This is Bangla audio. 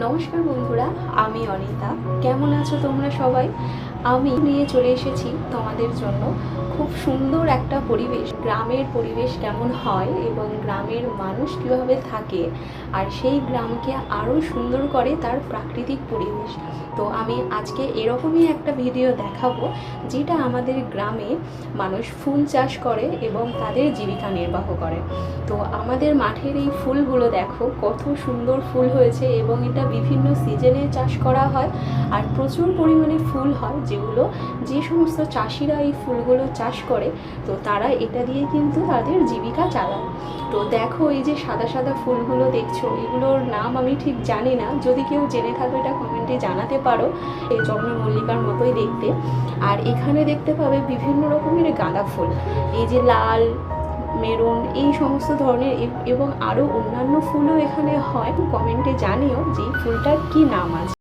নমস্কার বন্ধুরা, আমি অনিতা। কেমন আছো তোমরা সবাই? আমি নিয়ে চলে এসেছি তোমাদের জন্য খুব সুন্দর একটা পরিবেশ। গ্রামের পরিবেশ কেমন হয় এবং গ্রামের মানুষ কীভাবে থাকে, আর সেই গ্রামকে আরও সুন্দর করে তার প্রাকৃতিক পরিবেশ। তো আমি আজকে এরকমই একটা ভিডিও দেখাবো, যেটা আমাদের গ্রামে মানুষ ফুল চাষ করে এবং তাদের জীবিকা নির্বাহ করে। তো আমাদের মাঠের এই ফুলগুলো দেখো কত সুন্দর ফুল হয়েছে, এবং এটা বিভিন্ন সিজনে চাষ করা হয়। আর প্রচুর পরিমাণে ফুল হয়, যেগুলো যে সমস্ত চাষিরা এই ফুলগুলো চাষ করে, তো তারা এটা দিয়ে কিন্তু তাদের জীবিকা চালায়। তো দেখো এই যে সাদা সাদা ফুলগুলো দেখছো, এগুলোর নাম আমি ঠিক জানি না, যদি কেউ জেনে থাকো এটা কমেন্টে জানাতে পারো। এই চন্দ্রমল্লিকার মতোই দেখতে। আর এখানে দেখতে পাবে বিভিন্ন রকমের গাঁদা ফুল, এই যে লাল, মেরুন, এই সমস্ত ধরনের এবং আরও অন্যান্য ফুলও এখানে হয়। কমেন্টে জানিও যে এই ফুলটার কী নাম আছে।